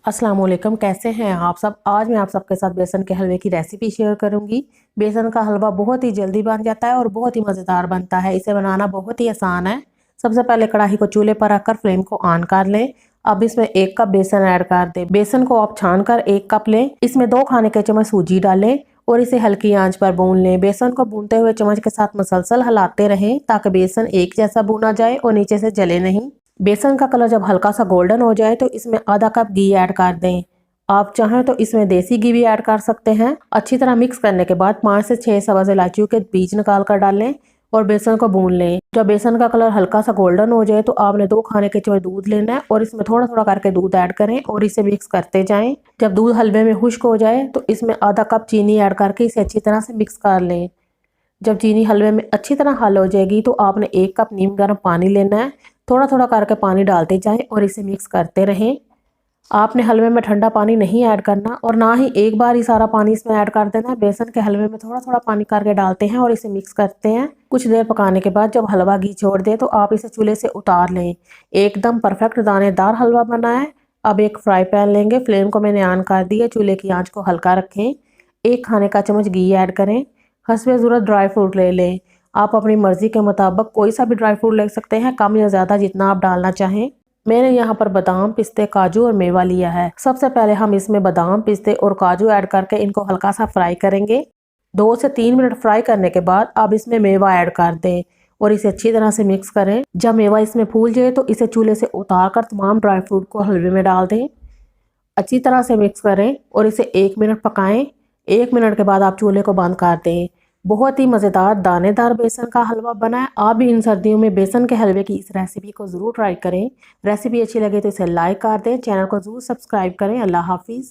अस्सलाम वालेकुम, कैसे हैं आप सब। आज मैं आप सबके साथ बेसन के हलवे की रेसिपी शेयर करूंगी। बेसन का हलवा बहुत ही जल्दी बन जाता है और बहुत ही मज़ेदार बनता है। इसे बनाना बहुत ही आसान है। सबसे पहले कढ़ाई को चूल्हे पर रखकर फ्लेम को ऑन कर लें। अब इसमें 1 कप बेसन ऐड कर दें। बेसन को आप छान कर 1 कप लें। इसमें 2 खाने के चम्मच सूजी डालें और इसे हल्की आंच पर भून लें। बेसन को भूनते हुए चम्मच के साथ मसलसल हिलाते रहें ताकि बेसन एक जैसा भुना जाए और नीचे से जले नहीं। बेसन का कलर जब हल्का सा गोल्डन हो जाए तो इसमें आधा कप घी ऐड कर दें। आप चाहें तो इसमें देसी घी भी ऐड कर सकते हैं। अच्छी तरह मिक्स करने के बाद 5 से 6 सब्ज़ इलायचियों के बीज निकाल कर डालें और बेसन को भून लें। जब बेसन का कलर हल्का सा गोल्डन हो जाए तो आपने 2 खाने के चम्मच दूध लेना है और इसमें थोड़ा थोड़ा करके दूध ऐड करें और इसे मिक्स करते जाएं। जब दूध हलवे में खुश्क हो जाए तो इसमें आधा कप चीनी ऐड करके इसे अच्छी तरह से मिक्स कर लें। जब चीनी हलवे में अच्छी तरह हल हो जाएगी तो आपने 1 कप नीम गर्म पानी लेना है। थोड़ा थोड़ा करके पानी डालते जाएं और इसे मिक्स करते रहें। आपने हलवे में ठंडा पानी नहीं ऐड करना और ना ही एक बार ही सारा पानी इसमें ऐड कर देना है। बेसन के हलवे में थोड़ा थोड़ा पानी करके डालते हैं और इसे मिक्स करते हैं। कुछ देर पकाने के बाद जब हलवा घी छोड़ दे तो आप इसे चूल्हे से उतार लें। एकदम परफेक्ट दानेदार हलवा बना है। अब एक फ्राई पैन लेंगे। फ्लेम को मैंने ऑन कर दिया। चूल्हे की आंच को हल्का रखें। 1 खाने का चम्मच घी ऐड करें। हस्बे ज़रूरत ड्राई फ्रूट ले लें। आप अपनी मर्ज़ी के मुताबिक कोई सा भी ड्राई फ्रूट ले सकते हैं, कम या ज़्यादा जितना आप डालना चाहें। मैंने यहाँ पर बादाम, पिस्ते, काजू और मेवा लिया है। सबसे पहले हम इसमें बादाम, पिस्ते और काजू ऐड करके इनको हल्का सा फ्राई करेंगे। 2 से 3 मिनट फ्राई करने के बाद अब इसमें मेवा ऐड कर दें और इसे अच्छी तरह से मिक्स करें। जब मेवा इसमें फूल जाए तो इसे चूल्हे से उतार कर तमाम ड्राई फ्रूट को हलवे में डाल दें। अच्छी तरह से मिक्स करें और इसे 1 मिनट पकाएं। 1 मिनट के बाद आप चूल्हे को बंद कर दें। बहुत ही मज़ेदार दानेदार बेसन का हलवा बना है। आप भी इन सर्दियों में बेसन के हलवे की इस रेसिपी को ज़रूर ट्राई करें। रेसिपी अच्छी लगे तो इसे लाइक कर दें। चैनल को ज़रूर सब्सक्राइब करें। अल्लाह हाफिज़।